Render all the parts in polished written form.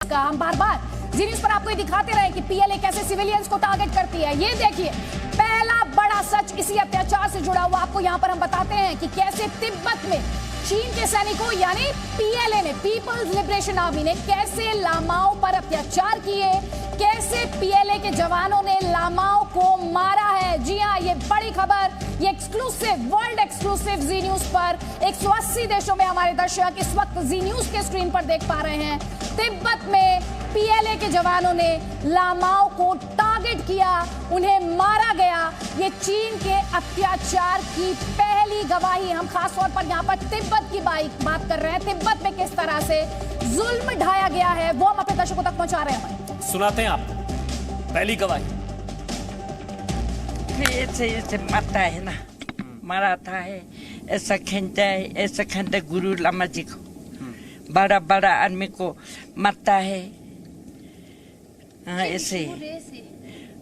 का हम बार बार जी न्यूज़ पर आपको ये दिखाते रहे कि पीएलए कैसे सिविलियंस को टारगेट करती है। ये देखिए पहला बड़ा सच इसी अत्याचार से जुड़ा हुआ आपको यहाँ पर हम बताते हैं कि कैसे तिब्बत में चीन के सैनिकों यानी पीएलए ने, पीपल्स लिबरेशन आर्मी ने कैसे लामाओं पर अत्याचार किए, कैसे पीएलए के जवानों ने लामाओं को मारा है। जी हाँ, ये बड़ी खबर, ये एक्सक्लूसिव, वर्ल्ड एक्सक्लूसिव जी न्यूज़ पर 180 देशों में हमारे दर्शक इस वक्त जी न्यूज़ के स्क्रीन पर देख पा रहे हैं। तिब्बत में पीएलए के जवानों ने लामाओं को टारगेट किया, उन्हें मारा गया। ये चीन के अत्याचार की पहली गवाही। हम खास तौर पर यहाँ पर तिब्बत की बात कर रहे हैं। तिब्बत में किस तरह से जुल्म ढाया गया है वो हम अपने दर्शकों तक पहुंचा रहे हैं। सुनाते हैं आपको पहली गवाही। ऐसे मरता है ना, मराता है, ऐसा खींचता है, ऐसा खींचता गुरु लामा जी को, बड़ा बड़ा आदमी को मरता है। हाँ, ऐसे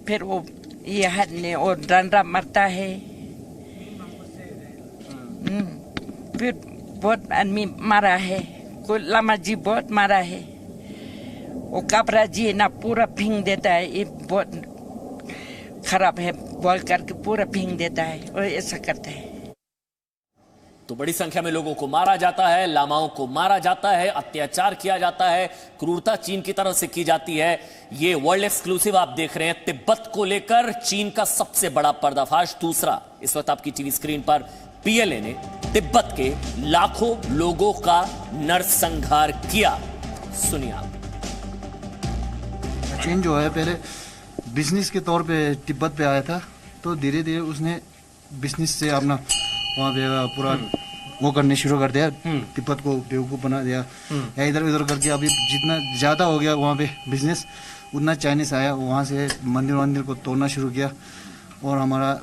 फिर वो ये हाथ ने और डंडा मरता है। फिर बहुत आदमी मारा है, कोई लामा जी बहुत मारा है। वो काबरा जी ना पूरा फेंक देता है, ये बहुत खराब है, बॉल करके पूरा फेंक देता है और ऐसा करता है। तो बड़ी संख्या में लोगों को मारा जाता है, लामाओं को मारा जाता है, अत्याचार किया जाता है, क्रूरता चीन की तरफ से की जाती है। ये वर्ल्ड एक्सक्लूसिव आप देख रहे हैं तिब्बत को लेकर चीन का सबसे बड़ा पर्दाफाश। दूसरा, इस वक्त आपकी टीवी स्क्रीन पर पीएलए ने तिब्बत के लाखों लोगों का नरसंहार किया। सुनिए आप। चीन जो है पहले बिजनेस के तौर पे तिब्बत पे आया था, तो धीरे धीरे उसने बिजनेस से अपना वहाँ पे पूरा वो करने शुरू कर दिया, तिब्बत को बेवकूफ़ बना दिया या इधर उधर करके। अभी जितना ज़्यादा हो गया वहाँ पे बिजनेस, उतना चाइनीस आया, वहाँ से मंदिर को तोड़ना शुरू किया और हमारा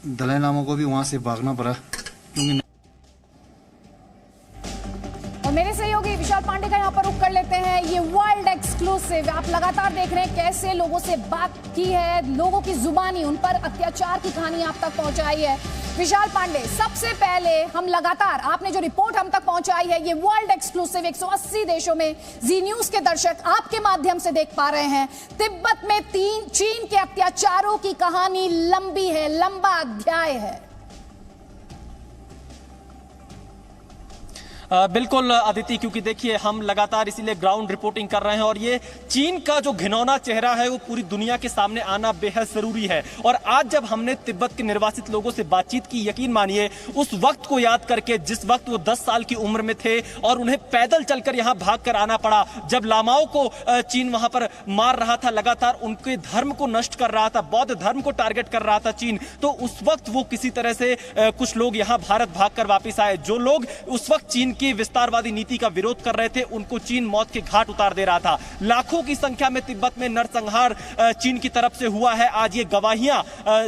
दलाई लामा को भी वहाँ से भागना पड़ा क्योंकि। और मेरे सहयोगी विशाल पांडे का यहाँ पर रुख कर लेते हैं। ये वर्ल्ड एक्सक्लूसिव आप लगातार देख रहे हैं कैसे लोगों से बात की है, लोगों की जुबानी, उन पर अत्याचार की कहानी आप तक पहुंचाई है। विशाल पांडे, सबसे पहले हम लगातार आपने जो रिपोर्ट हम तक पहुंचाई है, ये वर्ल्ड एक्सक्लूसिव 180 देशों में जी न्यूज़ के दर्शक आपके माध्यम से देख पा रहे हैं। तिब्बत में चीन के अत्याचारों की कहानी लंबी है, लंबा अध्याय है। बिल्कुल अदिति, क्योंकि देखिए हम लगातार इसीलिए ग्राउंड रिपोर्टिंग कर रहे हैं और ये चीन का जो घिनौना चेहरा है वो पूरी दुनिया के सामने आना बेहद जरूरी है। और आज जब हमने तिब्बत के निर्वासित लोगों से बातचीत की, यकीन मानिए उस वक्त को याद करके जिस वक्त वो 10 साल की उम्र में थे और उन्हें पैदल चलकर यहाँ भाग कर आना पड़ा, जब लामाओं को चीन वहां पर मार रहा था, लगातार उनके धर्म को नष्ट कर रहा था, बौद्ध धर्म को टारगेट कर रहा था चीन, तो उस वक्त वो किसी तरह से कुछ लोग यहाँ भारत भाग कर वापिस आए। जो लोग उस वक्त चीन की विस्तारवादी नीति का विरोध कर रहे थे उनको चीन मौत के घाट उतार दे रहा था। लाखों की संख्या में तिब्बत में नरसंहार चीन की तरफ से हुआ है। आज ये गवाहियां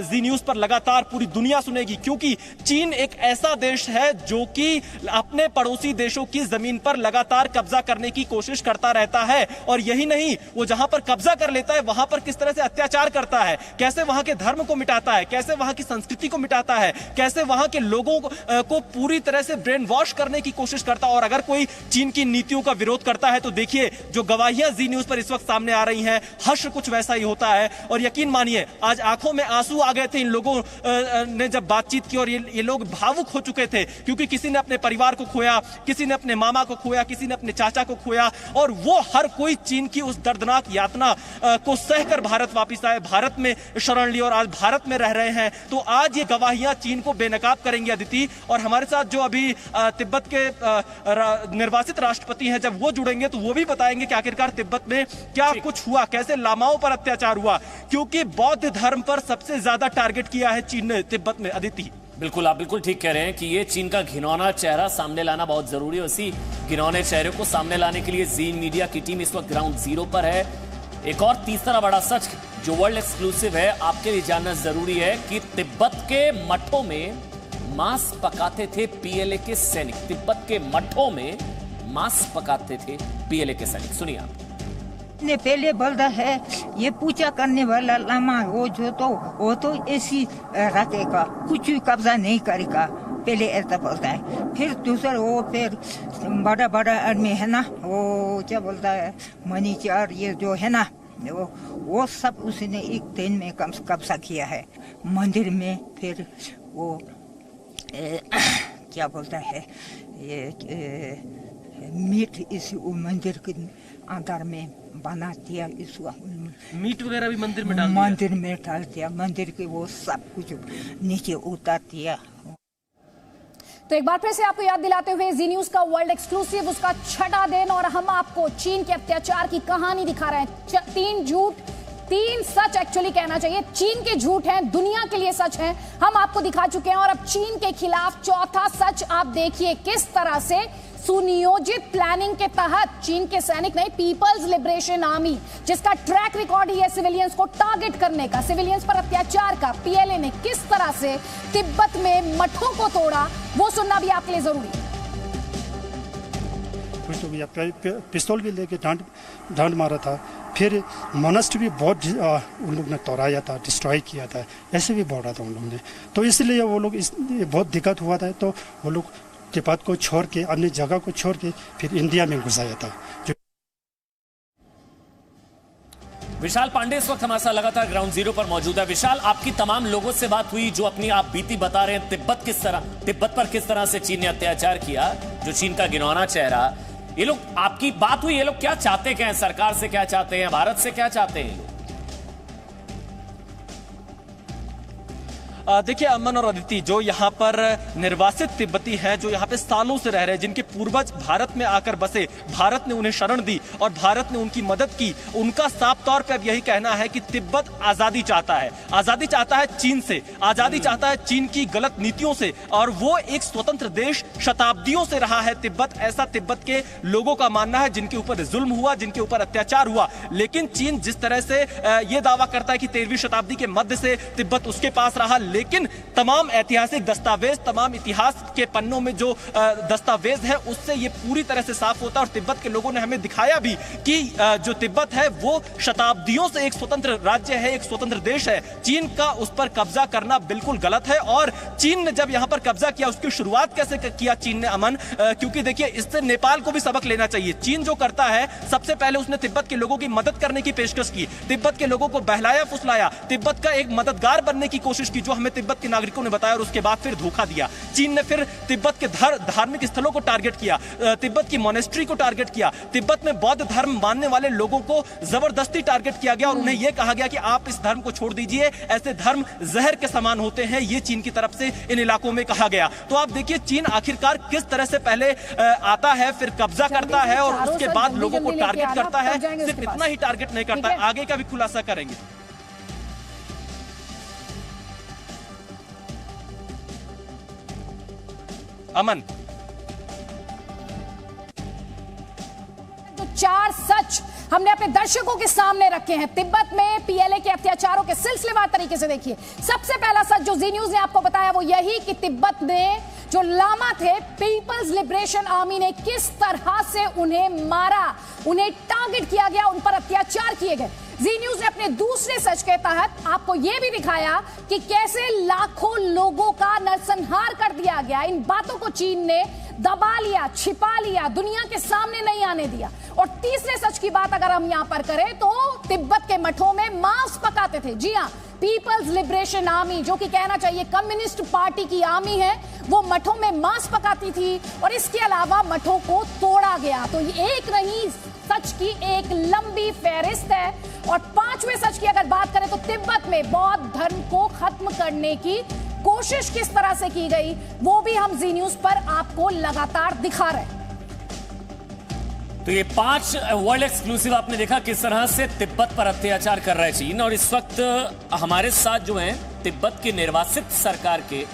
जी न्यूज़ पर लगातार पूरी दुनिया सुनेगी, क्योंकि चीन एक ऐसा देश है जो कि अपने पड़ोसी देशों की जमीन पर लगातार कब्जा करने की कोशिश करता रहता है। और यही नहीं, वो जहां पर कब्जा कर लेता है वहां पर किस तरह से अत्याचार करता है, कैसे वहां के धर्म को मिटाता है, कैसे वहां की संस्कृति को मिटाता है, कैसे वहां के लोगों को पूरी तरह से ब्रेन वॉश करने की कोशिश करता है। और अगर कोई चीन की नीतियों का विरोध करता है तो देखिए जो गवाहियां जी न्यूज़ पर इस वक्त सामने आ रही हैं, हश्र कुछ वैसा ही होता है। और यकीन मानिए आज आंखों में आंसू आ गए थे इन लोगों ने जब बातचीत की, और ये लोग भावुक हो चुके थे, क्योंकि किसी ने अपने परिवार को खोया, किसी ने अपने मामा को खोया, किसी ने अपने चाचा को खोया, और वो हर कोई चीन की उस दर्दनाक यातना को सहकर भारत वापिस आए, भारत में शरण ली और आज भारत में रह रहे हैं। तो आज ये गवाहियां चीन को बेनकाब करेंगी अदिति। और हमारे साथ जो अभी तिब्बत के निर्वासित राष्ट्रपति हैं, जब वो जुड़ेंगे तो वो भी बताएंगे कि आखिरकार तिब्बत में क्या कुछ हुआ, कैसे लामाओं पर अत्याचार हुआ, क्योंकि बौद्ध धर्म पर सबसे ज्यादा टारगेट किया है चीन ने तिब्बत में। अदिति, बिल्कुल, आप बिल्कुल ठीक कह रहे हैं कि ये चीन का घिनौना चेहरा सामने लाना बहुत जरूरी है। उसी घिनौने चेहरे को सामने लाने के लिए जी मीडिया की टीम इस वक्त ग्राउंड जीरो पर है। एक और तीसरा बड़ा सच जो वर्ल्ड एक्सक्लूसिव है, आपके लिए जानना जरूरी है कि तिब्बत के मठों में मांस पकाते थे पीएलए के सैनिक। तिब्बत के मठों में मांस पकाते थे पीएलए के सैनिक। सुनिए आप। ने पहले बोलता है ये पूजा करने वाला लामा वो तो ऐसी रखेगा, कुछ भी कब्जा नहीं करेगा। पहले ऐसा बोलता है। फिर दूसरा वो फिर बड़ा बड़ा आदमी है ना, वो क्या बोलता है, मनीचार ये जो है ना, वो सब उसने एक दिन में कब्जा किया है मंदिर में। फिर वो क्या बोलता है, ये मीट इस मंदिर के अंदर में बना दिया, इस मीट वगैरह भी मंदिर में डाल दिया। मंदिर में डाल दिया, मंदिर के वो सब कुछ नीचे उतार दिया। तो एक बार फिर से आपको याद दिलाते हुए जी न्यूज का वर्ल्ड एक्सक्लूसिव उसका छठा दिन, और हम आपको चीन के अत्याचार की कहानी दिखा रहे हैं। 3 झूठ 3 सच एक्चुअली कहना चाहिए, चीन के झूठ हैं, दुनिया के लिए सच हैं, हम आपको दिखा चुके हैं। और अब चीन के खिलाफ चौथा सच आप देखिए, किस तरह से सुनियोजित प्लानिंग के तहत चीन के सैनिक नहीं, पीपल्स लिबरेशन आर्मी जिसका ट्रैक रिकॉर्ड ही है सिविलियंस को टारगेट करने का, सिविलियंस पर अत्याचार का, पीएलए ने किस तरह से तिब्बत में मठों को तोड़ा, वो सुनना भी आपके लिए जरूरी है। कुछ तो पिस्तौल भी लेके डांड मारा था, फिर मोनास्ट्री भी बहुत उन लोग ने तोड़ाया था, डिस्ट्रॉय किया था, ऐसे भी बोला था उन लोगों ने। तो इसलिए वो लोग बहुत दिक्कत हुआ था, तो वो लोग तिब्बत को छोड़ के, अपनी जगह को छोड़ के फिर इंडिया में घुस आया था। विशाल पांडे इस वक्त हमारे साथ लगातार ग्राउंड जीरो पर मौजूद है। विशाल, आपकी तमाम लोगों से बात हुई जो अपनी आप बीती बता रहे हैं, तिब्बत पर किस तरह से चीन ने अत्याचार किया, जो चीन का घिनौना चेहरा, ये लोग आपकी बात हुई, ये लोग क्या चाहते हैं, सरकार से क्या चाहते हैं, भारत से क्या चाहते हैं? देखिए अमन और अदिति, जो यहाँ पर निर्वासित तिब्बती हैं, जो यहाँ पे सालों से रह रहे हैं, जिनके पूर्वज भारत में आकर बसे, भारत ने उन्हें शरण दी और भारत ने उनकी मदद की, उनका साफ तौर पे अब यही कहना है कि तिब्बत आजादी चाहता है, आजादी चाहता है चीन से, आजादी चाहता है चीन की गलत नीतियों से, और वो एक स्वतंत्र देश शताब्दियों से रहा है तिब्बत, ऐसा तिब्बत के लोगों का मानना है, जिनके ऊपर जुल्म हुआ, जिनके ऊपर अत्याचार हुआ। लेकिन चीन जिस तरह से ये दावा करता है कि 13वीं शताब्दी के मध्य से तिब्बत उसके पास रहा, लेकिन तमाम ऐतिहासिक दस्तावेज, तमाम इतिहास के पन्नों में जो दस्तावेज है, उससे ये पूरी तरह से साफ होता है। और तिब्बत के लोगों ने हमें दिखाया भी कि जो तिब्बत है वो शताब्दियों से एक स्वतंत्र राज्य है, एक स्वतंत्र देश है। चीन का उस पर कब्जा करना बिल्कुल गलत है, और चीन ने जब यहां पर कब्जा किया, उसकी शुरुआत कैसे किया चीन ने अमन, क्योंकि देखिए इससे नेपाल को भी सबक लेना चाहिए। चीन जो करता है, सबसे पहले उसने तिब्बत के लोगों की मदद करने की पेशकश की, तिब्बत के लोगों को बहलाया फुसलाया, तिब्बत का एक मददगार बनने की कोशिश की, जो हमें तिब्बत के नागरिकों ने बताया, और उसके बाद फिर धोखा दिया। चीन ने फिर तिब्बत के धार्मिक स्थलों को टारगेट किया, तिब्बत की मोनेस्ट्री को टारगेट किया, तिब्बत में बौद्ध धर्म मानने वाले लोगों को जबरदस्ती टारगेट किया गया और उन्हें यह कहा गया कि आप इस धर्म को छोड़ दीजिए, ऐसे धर्म जहर के समान होते हैं, ये चीन की तरफ से इन इलाकों में कहा गया। तो आप देखिए चीन आखिरकार किस तरह से पहले आता है, फिर कब्जा करता है और उसके बाद लोगों को टारगेट करता है। सिर्फ इतना ही टारगेट नहीं करता, आगे का भी खुलासा करेंगे। अमन, जो 4 सच हमने अपने दर्शकों के सामने रखे हैं तिब्बत में पीएलए के अत्याचारों के सिलसिलेवार तरीके से। देखिए, सबसे पहला सच जो जी न्यूज ने आपको बताया वो यही कि तिब्बत में जो लामा थे, पीपल्स लिबरेशन आर्मी ने किस तरह से उन्हें मारा, उन्हें टारगेट किया गया, उन पर अत्याचार किए गए। जी न्यूज ने अपने दूसरे सच के तहत आपको यह भी दिखाया कि कैसे लाखों लोगों का नरसंहार कर दिया गया। इन बातों को चीन ने दबा लिया, छिपा लिया, दुनिया के सामने नहीं आने दिया। और तीसरे सच की बात अगर हम यहां पर करें तो तिब्बत के मठों में मांस पकाते थे। जी हां, पीपल्स लिबरेशन आर्मी, जो कि कहना चाहिए कम्युनिस्ट पार्टी की आर्मी है, वो मठों में मांस पकाती थी और इसके अलावा मठों को तोड़ा गया। तो ये एक नहीं, सच की एक लंबी फहरिस्त है। और 5वें सच की अगर बात करें तो तिब्बत में बौद्ध धर्म को खत्म करने की कोशिश किस तरह से की गई, वो भी हम जी न्यूज पर आपको लगातार दिखा रहे हैं। तो ये 5 वर्ल्ड एक्सक्लूसिव आपने देखा किस तरह से तिब्बत पर अत्याचार कर रहा है चीन। और इस वक्त हमारे साथ जो हैं तिब्बत के निर्वासित सरकार के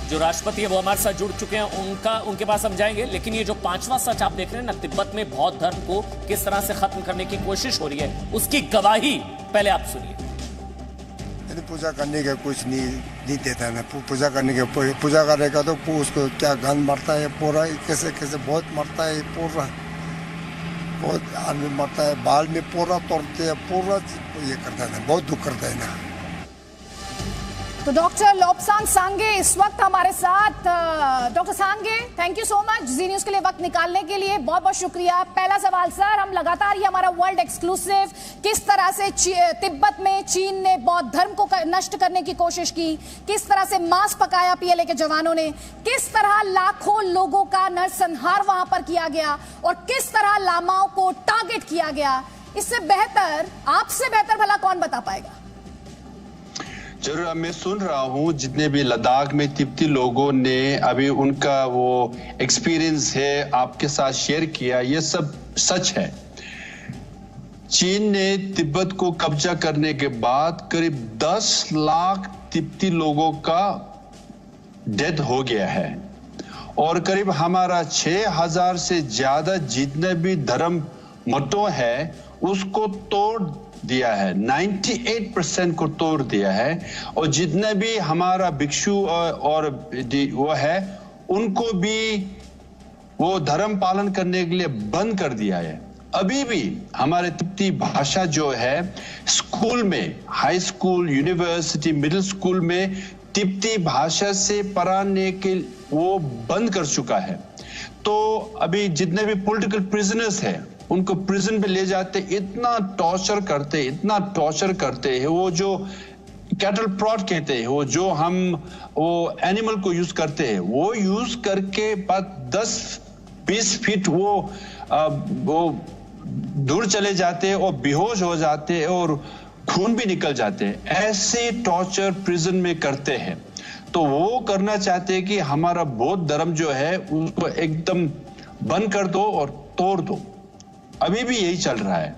जो राष्ट्रपति है वो हमारे साथ जुड़ चुके हैं, उनके पास हम जाएंगे। लेकिन ये जो 5वां सच आप देख रहे हैं ना, तिब्बत में बौद्ध धर्म को किस तरह से खत्म करने की कोशिश हो रही है, उसकी गवाही पहले आप सुनिए। पूजा करने का कुछ नहीं देता है ना, पूजा करने के पूजा करेगा तो उसको क्या गन मरता है पूरा, कैसे कैसे बहुत मरता है पूरा, बहुत आदमी मरता है, बाल में पूरा तोड़ते हैं, पूरा ये करता है ना, बहुत दुख करता है ना। तो डॉक्टर लोब्सांग सांगे इस वक्त हमारे साथ। Doctor Sange, thank you so much Zee News के लिए वक्त निकालने के लिए, बहुत बहुत शुक्रिया। पहला सवाल सर, हम लगातार ये हमारा वर्ल्ड एक्सक्लूसिव किस तरह से तिब्बत में चीन ने बौद्ध धर्म को नष्ट करने की कोशिश की, किस तरह से मांस पकाया पीएलए के जवानों ने, किस तरह लाखों लोगों का नरसंहार वहां पर किया गया और किस तरह लामाओं को टारगेट किया गया, इससे बेहतर, आपसे बेहतर भला कौन बता पाएगा? जरूर, अब मैं सुन रहा हूँ जितने भी लद्दाख में तिब्बती लोगों ने अभी उनका वो एक्सपीरियंस है आपके साथ शेयर किया, ये सब सच है। चीन ने तिब्बत को कब्जा करने के बाद करीब 10 लाख तिब्बती लोगों का डेथ हो गया है और करीब हमारा 6000 से ज्यादा जितने भी धर्म मतों है उसको तोड़ दिया है, 98% को तोड़ दिया है। और जितने भी हमारा भिक्षु और वो है उनको भी वो धर्म पालन करने के लिए बंद कर दिया है। अभी भी हमारे तिब्बती भाषा जो है स्कूल में, high school, university, middle school में तिब्बती भाषा से पढ़ाने के वो बंद कर चुका है। तो अभी जितने भी पॉलिटिकल प्रिजनर्स है उनको प्रिजन पे ले जाते, इतना टॉर्चर करते हैं। वो जो कैटल प्रॉट कहते हैं, वो जो हम वो एनिमल को यूज करते हैं, वो यूज करके बाद 10-20 फीट वो दूर चले जाते हैं और बेहोश हो जाते हैं और खून भी निकल जाते हैं। ऐसे टॉर्चर प्रिजन में करते हैं। तो वो करना चाहते हैं कि हमारा बौद्ध धर्म जो है उसको एकदम बंद कर दो और तोड़ दो। अभी भी यही चल रहा है।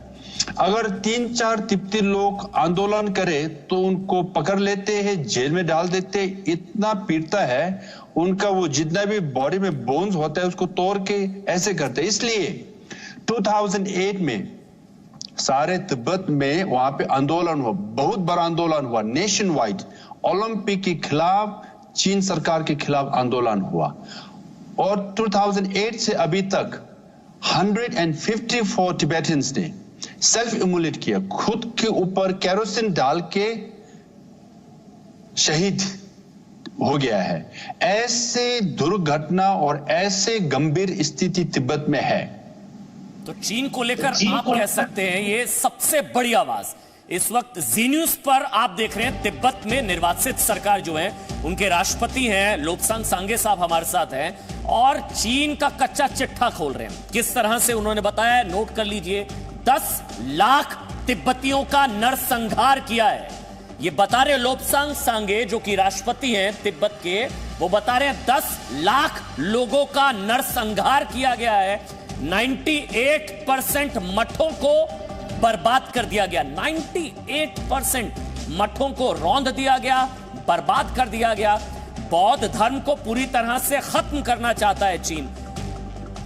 अगर 3-4 तिब्बती लोग आंदोलन करे तो उनको पकड़ लेते हैं, जेल में डाल देते, इतना पीटता है उनका, वो जितना भी बॉडी में बोन्स होता है उसको तोड़ के ऐसे करते। इसलिए 2008 में सारे तिब्बत में वहां पे आंदोलन हुआ, बहुत बड़ा आंदोलन हुआ, नेशन वाइड, ओलंपिक के खिलाफ, चीन सरकार के खिलाफ आंदोलन हुआ। और 2008 से अभी तक 154 टिबेटन्स ने सेल्फ इमुलेट किया, खुद के ऊपर केरोसिन डाल के शहीद हो गया है। ऐसे दुर्घटना और ऐसे गंभीर स्थिति तिब्बत में है। तो चीन को लेकर आप कह सकते हैं ये सबसे बड़ी आवाज इस वक्त जी न्यूज पर आप देख रहे हैं। तिब्बत में निर्वाचित सरकार जो है, उनके राष्ट्रपति हैं लोब्सांग सांगे साहब हमारे साथ हैं और चीन का कच्चा चिट्ठा खोल रहे हैं। किस तरह से उन्होंने बताया, नोट कर लीजिए, 10 लाख तिब्बतियों का नरसंहार किया है। ये बता रहे लोब्सांग सांगे जो कि राष्ट्रपति हैं तिब्बत के, वो बता रहे हैं 10 लाख लोगों का नरसंहार किया गया है। 98% मठों को बर्बाद कर दिया गया, 98% मठों को रौंद दिया गया, बर्बाद कर दिया गया। बौद्ध धर्म को पूरी तरह से खत्म करना चाहता है चीन।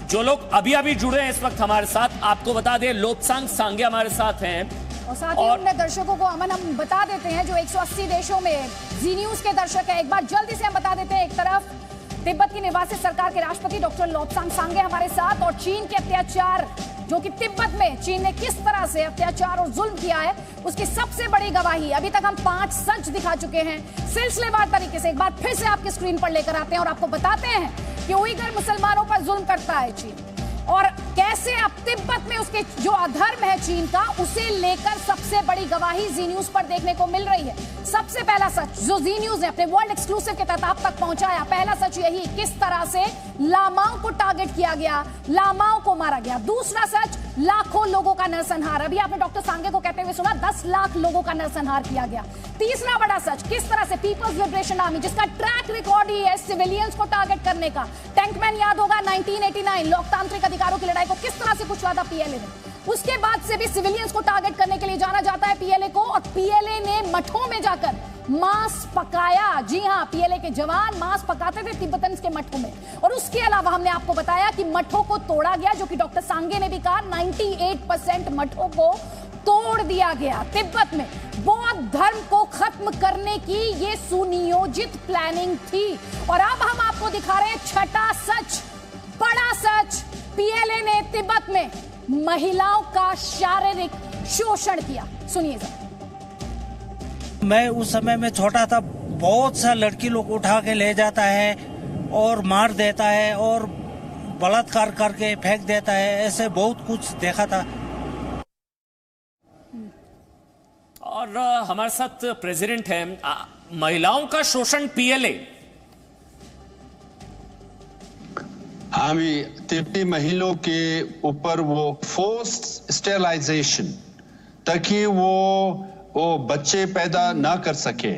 जो लोग अभी अभी जुड़े हैं इस वक्त हमारे साथ, आपको बता दें लोब्सांग सांगे हमारे साथ हैं और साथ ही अपने दर्शकों को अमन हम बता देते हैं जो 180 देशों में जी न्यूज के दर्शक हैं, एक बार जल्दी से हम बता देते हैं। एक तरफ तिब्बत की निर्वासित सरकार के राष्ट्रपति डॉक्टर लोब्सांग सांगे हमारे साथ, और चीन के अत्याचार जो कि तिब्बत में चीन ने किस तरह से अत्याचार और जुल्म किया है उसकी सबसे बड़ी गवाही। अभी तक हम 5 सच दिखा चुके हैं सिलसिलेवार तरीके से। एक बार फिर से आपकी स्क्रीन पर लेकर आते हैं और आपको बताते हैं कि उइगर मुसलमानों पर जुल्म करता है चीन और कैसे अब तिब्बत में उसके जो अधर्म है चीन का, उसे लेकर सबसे बड़ी गवाही जी न्यूज पर देखने को मिल रही है। सबसे पहला सच जो जी न्यूज ने अपने वर्ल्ड एक्सक्लूसिव के तहत आप तक पहुंचाया, पहला सच यही, किस तरह से लामाओं को टारगेट किया गया, लामाओं को मारा गया। दूसरा सच, लाखों लोगों का नरसंहार। अभी आपने डॉक्टर सांगे को कहते हुए सुना 10 लाख लोगों का नरसंहार किया गया। तीसरा बड़ा सच, किस तरह से पीपल्स लिबरेशन आर्मी, जिसका ट्रैक रिकॉर्ड ही है सिविलियंस को टारगेट करने का, टैंकमैन याद होगा 1989 लोकतांत्रिक अधिकारों की लड़ाई को किस तरह से कुचला था पीएलए ने। उसके बाद से भी सिविलियंस को टारगेट करने के लिए जाना जाता है पीएलए को, और पीएलए ने मठों में जाकर मांस पकाया। जी हां, पीएलए के जवान मांस पकाते थे तिब्बतन्स के मठों में। और उसके अलावा हमने आपको बताया कि मठों को तोड़ा गया, जो कि डॉक्टर सांगे ने भी कहा 98% मठों को तोड़ दिया गया। तिब्बत में बौद्ध धर्म को खत्म करने की ये सुनियोजित प्लानिंग थी। और अब हम आपको दिखा रहे हैं छठा सच, बड़ा सच, पीएलए ने तिब्बत में महिलाओं का शारीरिक शोषण किया। सुनिए जरा। मैं उस समय में छोटा था, बहुत सा लड़की लोग उठा के ले जाता है और मार देता है और बलात्कार करके फेंक देता है, ऐसे बहुत कुछ देखा था। और हमारे साथ प्रेसिडेंट हैं। महिलाओं का शोषण पीएलए, हाँ भी तिब्बती महिलाओं के ऊपर वो फोर्स्ड स्टेरिलाइजेशन ताकि वो बच्चे पैदा ना कर सके,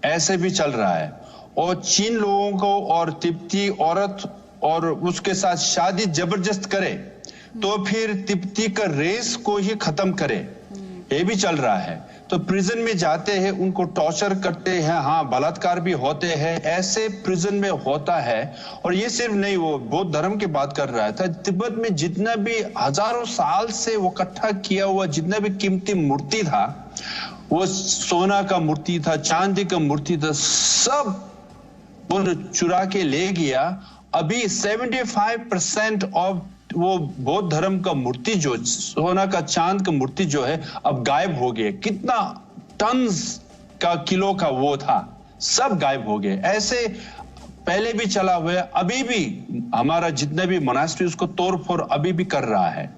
ऐसे भी चल रहा है। और चीन लोगों को और तिब्बती औरत और उसके साथ शादी जबरदस्त करे तो फिर तिब्बती का रेस को ही खत्म करे, ये भी चल रहा है। तो प्रिजन में जाते हैं, उनको टॉर्चर करते हैं, हाँ बलात्कार भी होते हैं, ऐसे प्रिजन में होता है। और ये सिर्फ नहीं, वो बौद्ध धर्म की बात कर रहा था। तिब्बत में जितना भी हजारों साल से वो इकट्ठा किया हुआ जितना भी कीमती मूर्ति था, वो सोना का मूर्ति था, चांदी का मूर्ति था, सब वो चुरा के ले गया। अभी 75% ऑफ वो बौद्ध धर्म का मूर्ति जो सोना का चांद का मूर्ति जो है अब गायब हो गए। कितना टन्स का किलो का वो था, सब गायब हो गए। ऐसे पहले भी चला हुआ है, अभी भी हमारा जितने भी मोनास्ट्री उसको तोड़ फोड़ अभी भी कर रहा है।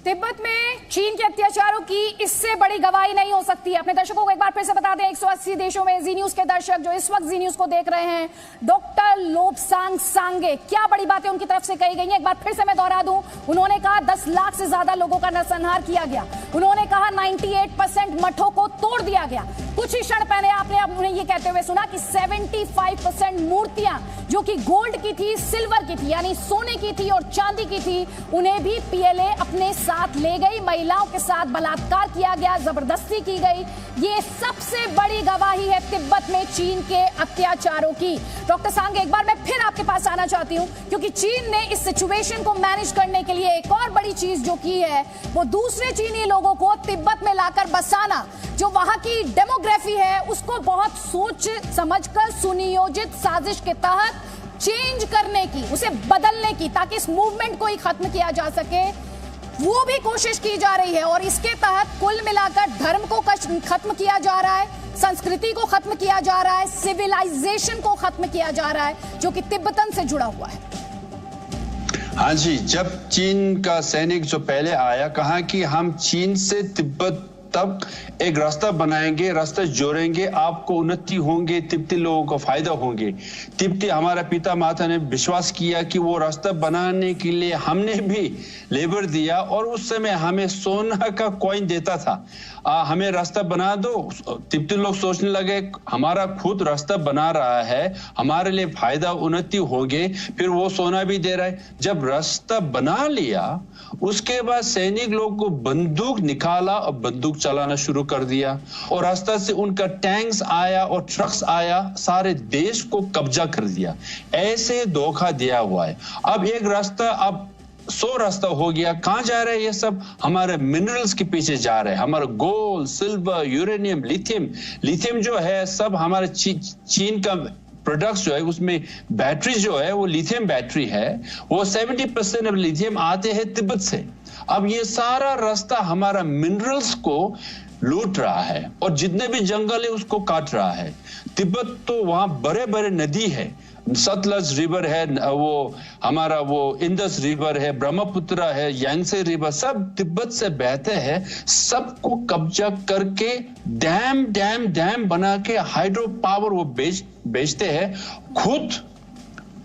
तिब्बत में चीन के अत्याचारों की इससे बड़ी गवाही नहीं हो सकती है। अपने दर्शकों को एक बार फिर से बता दें, 180 देशों में जी न्यूज के दर्शक जो इस वक्त जी न्यूज को देख रहे हैं, डॉक्टर लोब्सांग सांगे, क्या बड़ी बातें उनकी तरफ से कही गई हैं, एक बार फिर से मैं दोहरा दूं। उन्होंने कहा 10 लाख से ज्यादा लोगों का नरसंहार किया गया। उन्होंने कहा 98% मठों को तोड़ दिया गया। कुछ ही क्षण पहले आपने उन्हें ये कहते हुए सुना कि 75% मूर्तियां जो कि गोल्ड की थी, सिल्वर की थी, यानी सोने की थी और चांदी की थी, उन्हें भी पीएलए अपने साथ ले गई। महिलाओं के साथ बलात्कार किया गया, जबरदस्ती की गई। ये सबसे बड़ी गवाही है तिब्बत में चीन के अत्याचारों की। डॉक्टर सांगे, एक बार मैं फिर आपके पास आना चाहती हूं, क्योंकि चीन ने इस सिचुएशन को मैनेज करने के लिए एक और बड़ी चीज जो की है, वो दूसरे चीनी लोगों को तिब्बत में लाकर बसाना। जो वहां की डेमोग्राफी है उसको बहुत सोच समझकर सुनियोजित साजिश के तहत चेंज करने की, उसे बदलने की, ताकि इस मूवमेंट को ही खत्म किया जा सके, वो भी कोशिश की जा रही है। और इसके तहत कुल मिलाकर धर्म को खत्म किया जा रहा है, संस्कृति को खत्म किया जा रहा है, सिविलाइजेशन को खत्म किया जा रहा है, जो कि तिब्बतन से जुड़ा हुआ है। हाँ जी, जब चीन का सैनिक जो पहले आया, कहा कि हम चीन से तिब्बत तब एक रास्ता बनाएंगे, रास्ता जोड़ेंगे, आपको उन्नति होंगे, तिब्बती लोगों को फायदा होंगे। तिब्बती हमारा पिता माता ने विश्वास किया कि वो रास्ता बनाने के लिए हमने भी लेबर दिया, और उस समय हमें सोना का कॉइन देता था, हमें रास्ता बना दो। तिब्बती लोग सोचने लगे हमारा खुद रास्ता बना रहा है, हमारे लिए फायदा उन्नति होगे, फिर वो सोना भी दे रहा है। जब रास्ता बना लिया, उसके बाद सैनिक लोग को बंदूक निकाला और बंदूक चलाना शुरू कर दिया, और रास्ता से उनका टैंक्स आया और ट्रक्स आया, सारे देश को कब्जा कर दिया। ऐसे धोखा दिया हुआ है। अब एक रास्ता, अब 100 रास्ता हो गया। कहां जा रहे हैं ये सब? हमारे मिनरल्स के पीछे जा रहे हैं। हमारा गोल्ड, सिल्वर, यूरेनियम, लिथियम जो है सब हमारे चीन का प्रोडक्ट्स जो है, उसमें बैटरी जो है वो लिथियम बैटरी है, वो 70% ऑफ लिथियम आते हैं तिब्बत से। अब ये सारा रास्ता हमारा मिनरल्स को लूट रहा है, और जितने भी जंगल है उसको काट रहा है। तिब्बत तो वहां बड़े बड़े नदी है, सतलज रिवर है, वो हमारा वो इंडस रिवर है, ब्रह्मपुत्र है, यांगसे रिवर, सब तिब्बत से बहते हैं। सबको कब्जा करके डैम बना के हाइड्रो पावर वो बेचते हैं। खुद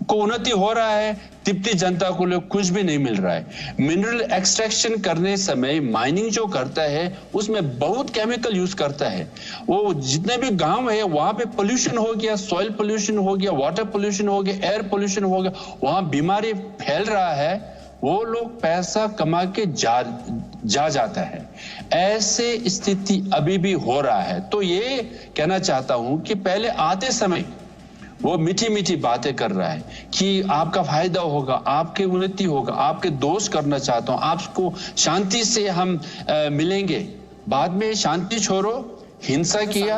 को उन्नति हो रहा है, तिब्बती जनता को कुछ भी नहीं मिल रहा है। मिनरल एक्सट्रैक्शन करने समय माइनिंग जो करता है उसमें बहुत केमिकल यूज करता है। वो जितने भी गांव है वहां पे पोल्यूशन हो गया, सॉइल पोल्यूशन हो गया, वाटर पोल्यूशन हो गया, एयर पोल्यूशन हो गया, वहां बीमारी फैल रहा है। वो लोग पैसा कमा के जाता है। ऐसे स्थिति अभी भी हो रहा है। तो ये कहना चाहता हूं कि पहले आते समय वो मीठी मीठी बातें कर रहा है कि आपका फायदा होगा, आपकी उन्नति होगा, आपके दोस्त करना चाहता हूं, आपको शांति से हम मिलेंगे। बाद में शांति छोड़ो, हिंसा किया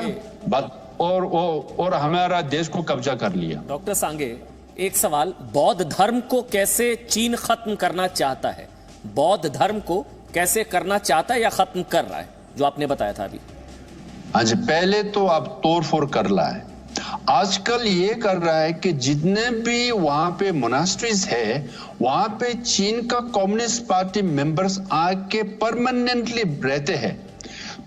और हमारा देश को कब्जा कर लिया। डॉक्टर सांगे, एक सवाल, बौद्ध धर्म को कैसे चीन खत्म करना चाहता है? बौद्ध धर्म को कैसे करना चाहता है या खत्म कर रहा है, जो आपने बताया था अभी? आज पहले तो आप तोड़ फोड़ कर रहा है, आजकल ये कर रहा है कि जितने भी वहां पे मोनास्ट्रीज है वहां पे चीन का कम्युनिस्ट पार्टी मेंबर्स आके परमानेंटली रहते हैं।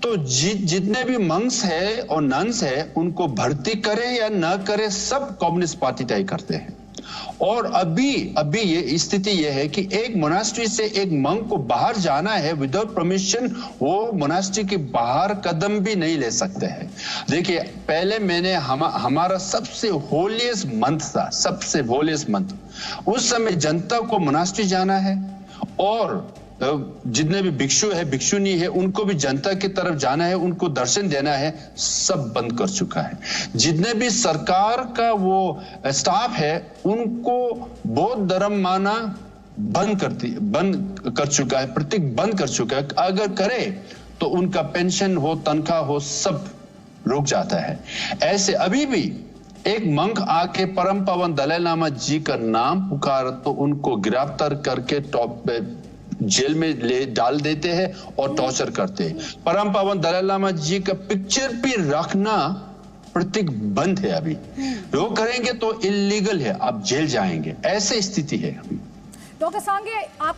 तो जितने भी मंक्स है और नन्स है उनको भर्ती करे या न करे सब कम्युनिस्ट पार्टी तय करते हैं। और अभी ये स्थिति ये है कि एक मोनास्ट्री से एक मंक को बाहर जाना है विदाउट परमिशन, वो मोनास्ट्री के बाहर कदम भी नहीं ले सकते हैं। देखिए पहले मैंने हमारा सबसे होलिएस्ट मंथ था, सबसे होलिएस्ट मंथ, उस समय जनता को मोनास्ट्री जाना है और जितने भी भिक्षु है भिक्षुनी है उनको भी जनता की तरफ जाना है, उनको दर्शन देना है, सब बंद कर चुका है। जितने भी सरकार का वो स्टाफ है उनको बौद्ध धर्म माना बंद कर चुका है, प्रतीक बंद कर चुका है। अगर करे तो उनका पेंशन हो, तनख्वाह हो, सब रुक जाता है। ऐसे अभी भी एक मंक आके परम पावन दलाई लामा जी का नाम पुकार तो उनको गिरफ्तार करके टॉप पे जेल में ले डाल देते हैं और टॉर्चर करते हैं। परम पावन दलाई लामा जी का पिक्चर भी रखना प्रतीक बंद है। अभी वो करेंगे तो इलीगल है, आप जेल जाएंगे, ऐसे स्थिति है। डॉक्टर सांगे, आप